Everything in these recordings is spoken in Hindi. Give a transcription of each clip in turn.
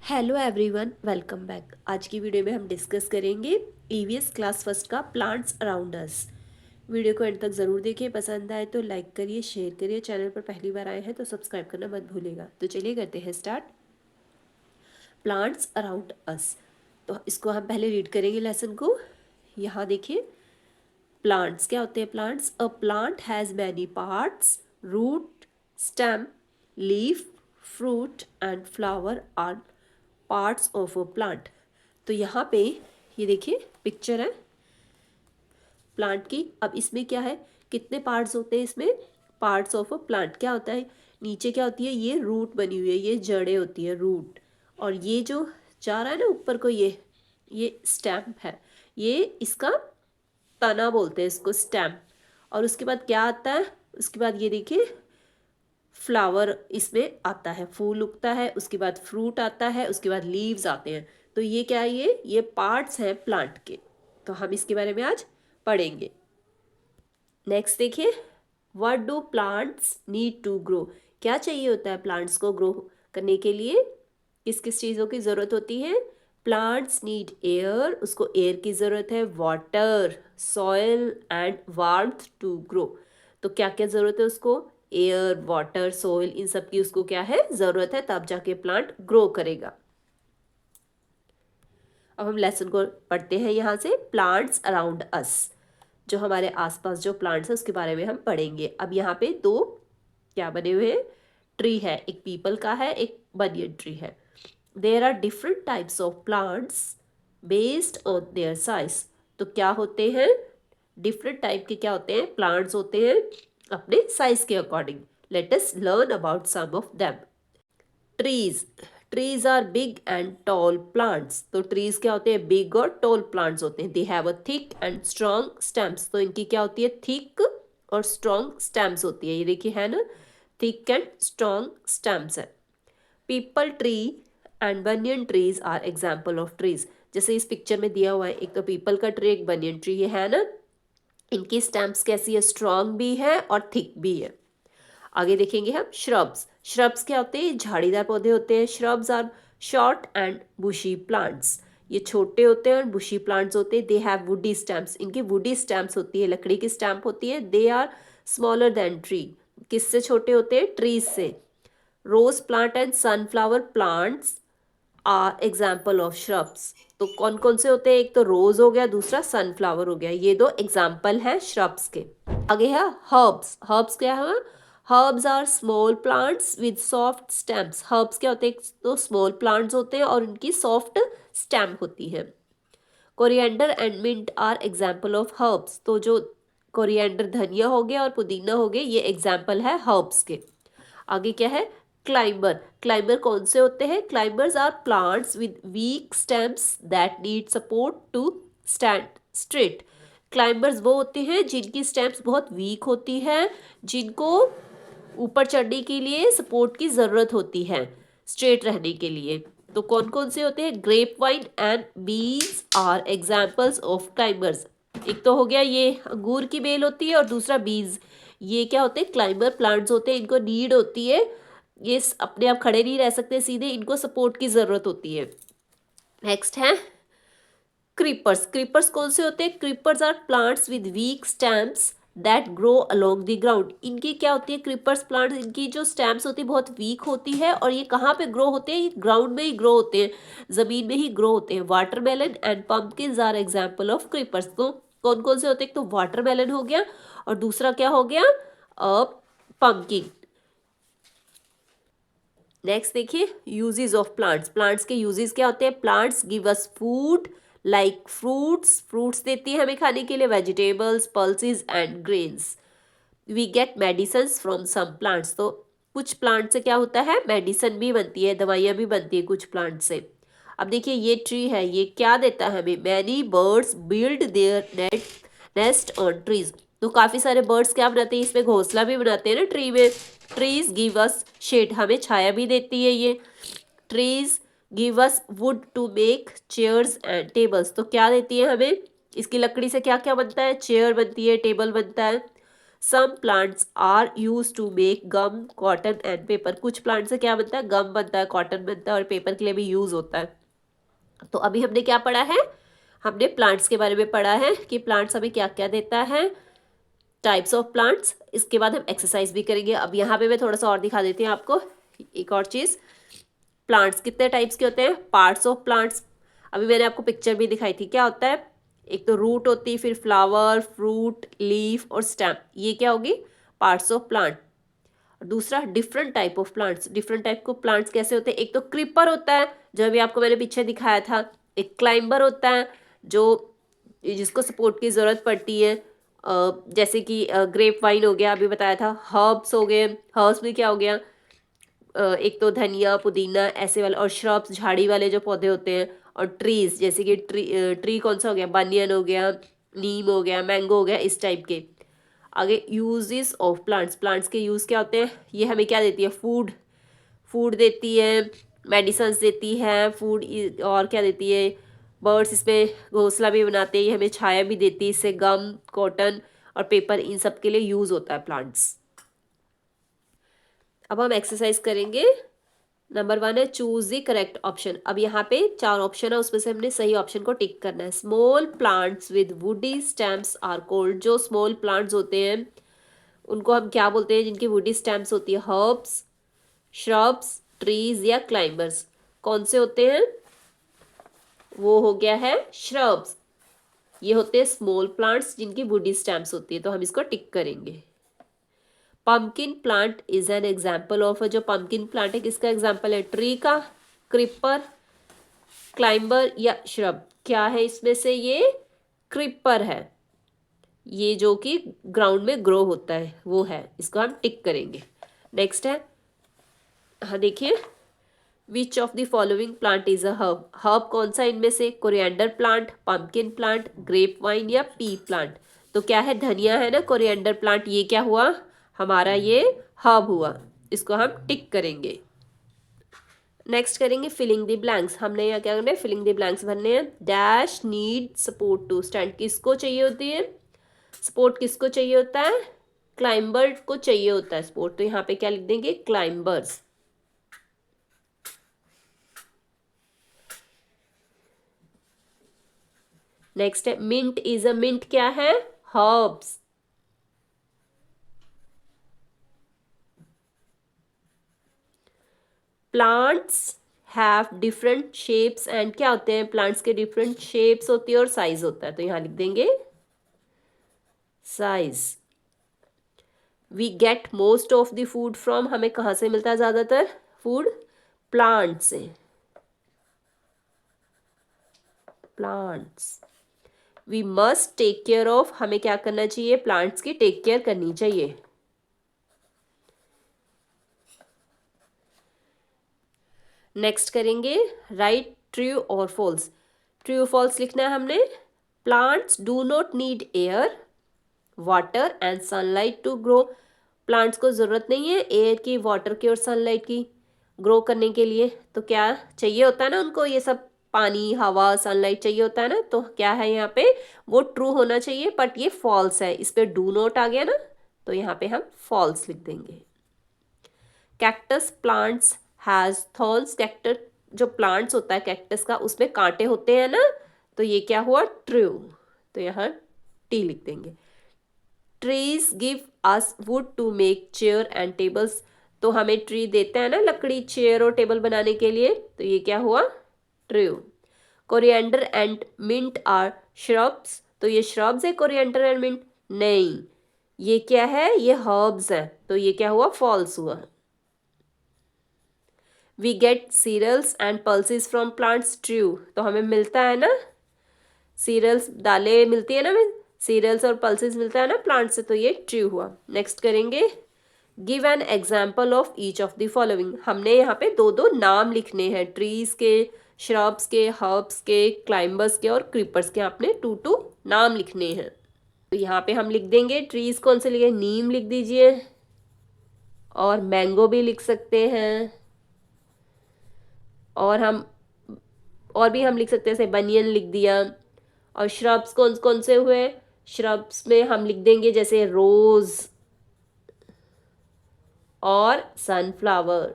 Hello everyone, welcome back. आज की वीडियो में हम डिस्कस करेंगे ईवीएस क्लास फर्स्ट का प्लांट्स अराउंड अस। वीडियो को एंड तक ज़रूर देखिए, पसंद आए तो लाइक करिए, शेयर करिए। चैनल पर पहली बार आए हैं तो सब्सक्राइब करना मत भूलिएगा। तो चलिए करते हैं स्टार्ट। प्लांट्स अराउंड अस, तो इसको हम पहले रीड करेंगे लेसन को। यहाँ देखिए, प्लांट्स क्या होते हैं। Plants, a plant has many parts, root, stem, leaf, fruit and flower are parts of a plant. तो यहाँ पे ये देखिए पिक्चर है प्लांट की। अब इसमें क्या है, कितने पार्ट्स होते हैं इसमें। पार्ट्स ऑफ अ प्लांट क्या होता है, नीचे क्या होती है, ये रूट बनी हुई है, ये जड़ें होती है रूट। और ये जो जा रहा है ना ऊपर को, ये स्टेम है, ये इसका तना बोलते हैं इसको, स्टेम। और उसके बाद क्या आता है, उसके बाद ये देखिए फ्लावर इसमें आता है, फूल उगता है, उसके बाद फ्रूट आता है, उसके बाद लीव्स आते हैं। तो ये क्या है, ये पार्ट्स हैं प्लांट के। तो हम इसके बारे में आज पढ़ेंगे। नेक्स्ट देखिए, what do plants need to grow. क्या चाहिए होता है प्लांट्स को ग्रो करने के लिए, किस किस चीज़ों की ज़रूरत होती है। प्लांट्स नीड एयर, उसको एयर की ज़रूरत है, water, soil and warmth to grow. तो क्या क्या ज़रूरत है उसको, एयर, वाटर, सॉइल, इन सब की उसको क्या है ज़रूरत है, तब जाके प्लांट ग्रो करेगा। अब हम लेसन को पढ़ते हैं यहाँ से। प्लांट्स अराउंड अस, जो हमारे आसपास जो प्लांट्स है उसके बारे में हम पढ़ेंगे। अब यहाँ पे दो क्या बने हुए हैं, ट्री है, एक पीपल का है, एक बनियन ट्री है। There are different types of plants based on their size. तो क्या होते हैं, डिफरेंट टाइप के क्या होते हैं, प्लांट्स होते हैं अपने साइज के according. Let us learn about some of them. Trees, trees are big and tall plants. तो ट्रीज क्या होते हैं, बिग और टॉल प्लांट्स होते हैं। They have a thick and strong stems. तो इनकी क्या होती है, थिक और स्ट्रॉन्ग स्टेम्स होती है। ये देखिए है ना, थिक एंड स्ट्रॉन्ग स्टेम्स है। Peepal tree and banyan trees are example of trees. जैसे इस पिक्चर में दिया हुआ है, एक तो पीपल का ट्री, एक बनियन ट्री, ये है ना। इनकी स्टेम्स कैसी है, स्ट्रॉन्ग भी है और थिक भी है। आगे देखेंगे हम श्रब्स। श्रब्स क्या होते हैं, झाड़ीदार पौधे होते हैं। Shrubs are short and bushy plants. ये छोटे होते हैं और बुशी प्लांट्स होते हैं। दे हैव वुडी स्टैम्प्स, इनकी वुडी स्टैम्प्स होती है, लकड़ी की स्टैम्प होती है। They are smaller than tree, किससे छोटे होते हैं, ट्रीज से। Rose plant and sunflower plants are example of shrubs. तो कौन कौन से होते हैं, एक तो रोज हो गया, दूसरा सनफ्लावर हो गया। ये दो एग्जाम्पल है श्रब्स के। आगे है हर्ब्स। हर्ब्स क्या है, herbs are small plants with soft stems. Herbs क्या होते हैं, तो स्मॉल प्लांट्स होते हैं और उनकी सॉफ्ट स्टेम होती है। Coriander and mint are example of herbs. तो जो कोरिएंडर, धनिया हो गया, और पुदीना हो गया, ये एग्जाम्पल है हर्ब्स के। आगे क्या है, क्लाइंबर। क्लाइंबर कौन से होते हैं, climbers are plants with weak stems that need support to stand straight. Climbers वो होते हैं जिनकी स्टेम्स बहुत वीक होती है, जिनको ऊपर चढ़ने के लिए सपोर्ट की ज़रूरत होती है स्ट्रेट रहने के लिए। तो कौन कौन से होते हैं, grep wine and bees are examples of climbers. एक तो हो गया ये अंगूर की बेल होती है, और दूसरा बीज। ये क्या होते हैं, क्लाइंबर प्लांट्स होते हैं, इनको नीड होती है, ये अपने आप खड़े नहीं रह सकते सीधे, इनको सपोर्ट की ज़रूरत होती है। नेक्स्ट है क्रीपर्स। क्रीपर्स कौन से होते हैं, creepers are plants with weak stems that grow along the ground. इनकी क्या होती है, क्रीपर्स प्लांट्स, इनकी जो स्टेम्स होती है बहुत वीक होती है, और ये कहाँ पे ग्रो होते हैं, ये ग्राउंड में ही ग्रो होते हैं, ज़मीन में ही ग्रो होते हैं। Watermelon and pumpkins are example of creepers. तो कौन कौन से होते हैं, तो वाटरमेलन हो गया, और दूसरा क्या हो गया, पम्पकिन। नेक्स्ट देखिए, यूजेस ऑफ प्लांट्स। प्लांट्स के यूजेस क्या होते हैं, plants give us food like fruits. Fruits देती है हमें खाने के लिए, vegetables, pulses and grains. We get medicines from some plants. तो कुछ प्लांट से क्या होता है, मेडिसन भी बनती है, दवाइयाँ भी बनती है कुछ प्लांट से। अब देखिए ये ट्री है, ये क्या देता है हमें, many birds build their nest on trees. तो काफ़ी सारे बर्ड्स क्या बनाते हैं, इसमें घोंसला भी बनाते हैं ना ट्री में। ट्रीज गिव अस शेड, हमें छाया भी देती है ये। Trees give us wood to make chairs and tables. तो क्या देती है हमें, इसकी लकड़ी से क्या क्या बनता है, चेयर बनती है, टेबल बनता है। Some plants are use to make gum, cotton and paper. कुछ प्लांट से क्या बनता है, गम बनता है, कॉटन बनता है और पेपर के लिए भी यूज होता है। तो अभी हमने क्या पढ़ा है, हमने प्लांट्स के बारे में पढ़ा है कि प्लांट्स हमें क्या क्या देता है, टाइप्स ऑफ प्लांट्स। इसके बाद हम एक्सरसाइज भी करेंगे। अब यहाँ पे मैं थोड़ा सा और दिखा देती हूँ आपको एक और चीज़। प्लांट्स कितने टाइप्स के होते हैं, पार्ट्स ऑफ प्लांट्स। अभी मैंने आपको पिक्चर भी दिखाई थी, क्या होता है, एक तो रूट होती है, फिर फ्लावर, फ्रूट, लीफ और स्टेम, ये क्या होगी, पार्ट्स ऑफ प्लांट। दूसरा different type of plants. Different type को प्लांट्स कैसे होते हैं, एक तो क्रीपर होता है जो अभी आपको मैंने पीछे दिखाया था, एक क्लाइंबर होता है जो जिसको सपोर्ट की ज़रूरत पड़ती है, जैसे कि ग्रेप वाइन हो गया, अभी बताया था। हर्ब्स हो गए, हर्ब्स में क्या हो गया, एक तो धनिया, पुदीना ऐसे वाले, और श्रब्स झाड़ी वाले जो पौधे होते हैं, और ट्रीज जैसे कि ट्री कौन सा हो गया, बनियन हो गया, नीम हो गया, मैंगो हो गया, इस टाइप के। आगे यूजेस ऑफ प्लांट्स। प्लांट्स के यूज़ क्या होते हैं, ये हमें क्या देती है, फूड, फूड देती है, मेडिसन्स देती है, फूड और क्या देती है, बर्ड्स इसमें घोंसला भी बनाते हैं, ये हमें छाया भी देती है, इससे गम, कॉटन और पेपर इन सब के लिए यूज़ होता है प्लांट्स। अब हम एक्सरसाइज करेंगे। नंबर 1 है चूज द करेक्ट ऑप्शन। अब यहाँ पे 4 ऑप्शन है, उसमें से हमने सही ऑप्शन को टिक करना है। Small plants with woody stems are called. जो स्मॉल प्लांट्स होते हैं उनको हम क्या बोलते हैं, जिनकी वुडी स्टेम्स होती है, हर्ब्स, श्रब्स, ट्रीज या क्लाइंबर्स। कौन से होते हैं, वो हो गया है श्रब्स। ये होते हैं स्मॉल प्लांट्स जिनकी वुडी स्टेम्स होती है, तो हम इसको टिक करेंगे। Pumpkin plant is an example of, जो पम्पकिन प्लांट है किसका एग्जाम्पल है, ट्री का, क्रीपर, क्लाइंबर या श्रब। क्या है इसमें से, ये क्रीपर है, ये जो कि ग्राउंड में ग्रो होता है वो है, इसको हम टिक करेंगे। नेक्स्ट है, हाँ देखिए, which of the following plant is a herb. Herb कौन सा इनमें से, coriander plant, pumpkin plant, grape vine या पी प्लांट। तो क्या है, धनिया है ना, कोरिएंडर प्लांट, ये क्या हुआ हमारा, ये हर्ब हुआ, इसको हम टिक करेंगे। नेक्स्ट करेंगे फिलिंग द ब्लैंक्स। हमने यहाँ क्या करना है, फिलिंग द ब्लैंक्स भरने हैं। Dash need support to stand, किसको चाहिए होती है सपोर्ट, किसको चाहिए होता है, क्लाइंबर को चाहिए होता है सपोर्ट, तो यहाँ पे क्या लिख देंगे, क्लाइंबर्स। नेक्स्ट है मिंट इज अ, मिंट क्या है, herbs. Plants have different shapes and, क्या होते हैं, प्लांट्स के डिफरेंट शेप्स होती है और साइज होता है, तो यहाँ लिख देंगे size. We get most of the food from, हमें कहाँ से मिलता है ज़्यादातर फूड, प्लांट से, plants. We must take care of, हमें क्या करना चाहिए, प्लांट्स की टेक केयर करनी चाहिए। नेक्स्ट करेंगे राइट ट्रू और फॉल्स। ट्रू फॉल्स लिखना है हमने। Plants do not need air, water and sunlight to grow. Plants को ज़रूरत नहीं है एयर की, वाटर की और सनलाइट की ग्रो करने के लिए। तो क्या चाहिए होता है ना उनको, ये सब पानी, हवा, सनलाइट चाहिए होता है ना, तो क्या है यहाँ पे, वो ट्रू होना चाहिए, बट ये फॉल्स है, इस पे डू नॉट आ गया ना, तो यहाँ पे हम फॉल्स लिख देंगे। Cactus plants has thorns, cactus जो प्लांट्स होता है कैक्टस का, उसमें कांटे होते हैं ना, तो ये क्या हुआ, ट्रू, तो यहाँ टी लिख देंगे। Trees give us wood to make chair and tables, तो हमें ट्री देता है ना लकड़ी चेयर और टेबल बनाने के लिए, तो ये क्या हुआ, true. Coriander and mint are shrubs, तो ये श्रब्स है कोरिएंडर एंड मिंट, नहीं, ये क्या है, ये हर्ब्स है, तो ये क्या हुआ, फॉल्स हुआ। We get cereals and pulses from plants, true, तो हमें मिलता है ना सीरियल्स, दालें मिलती है ना, हमें सीरियल्स और पल्सेस मिलता है ना प्लांट से, तो ये ट्रू हुआ। नेक्स्ट करेंगे give an example of each of the following. हमने यहाँ पे दो दो नाम लिखने हैं, ट्रीज के, श्रब्स के, हर्ब्स के, क्लाइंबर्स के और क्रीपर्स के, आपने 2 नाम लिखने हैं। तो यहाँ पे हम लिख देंगे, ट्रीज कौन से लिखे, नीम लिख दीजिए, और मैंगो भी लिख सकते हैं, और हम लिख सकते हैं, जैसे बनियन लिख दिया। और श्रब्स कौन कौन से हुए, श्रब्स में हम लिख देंगे जैसे रोज और सनफ्लावर।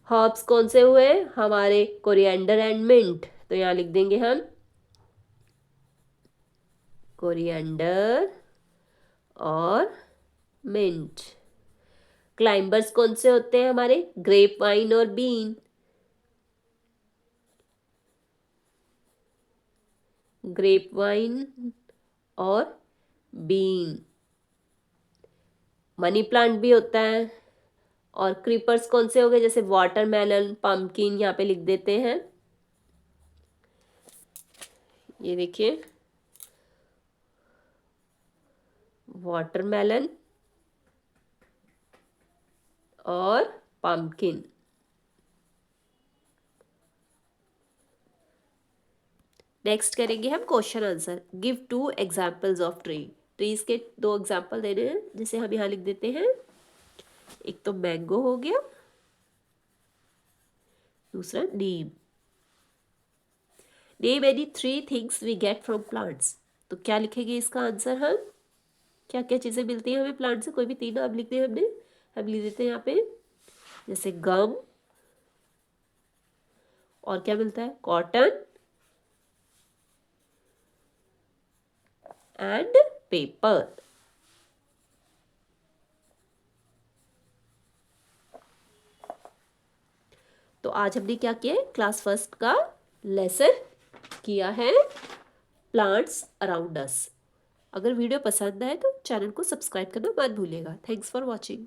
हर्ब्स कौन से हुए हमारे, कोरिएंडर एंड मिंट, तो यहाँ लिख देंगे हम कोरिएंडर और मिंट। क्लाइंबर्स कौन से होते हैं हमारे, ग्रेप वाइन और बीन। ग्रेप वाइन और बीन। मनी प्लांट भी होता है। और क्रीपर्स कौन से हो गए, जैसे वाटरमेलन, पम्पकिन, यहाँ पे लिख देते हैं। ये देखिए वाटरमेलन और पम्पकिन। नेक्स्ट करेंगे हम question answer. Give 2 examples of tree. Trees के 2 एग्जाम्पल देने हैं, जैसे हम यहाँ लिख देते हैं। एक तो मैंगो हो गया, दूसरा नीम। Name any 3 things we get from plants. तो क्या लिखेंगे इसका आंसर हम, क्या क्या चीज़ें मिलती हैं हमें प्लांट से, कोई भी 3 नाम लिख दिए हमने। हम लिख देते हैं यहाँ पे, जैसे गम, और क्या मिलता है, कॉटन एंड पेपर। तो आज हमने क्या किया है, क्लास फर्स्ट का लेसन किया है, प्लांट्स अराउंड अस। अगर वीडियो पसंद आए तो चैनल को सब्सक्राइब करना मत भूलिएगा। Thanks for watching.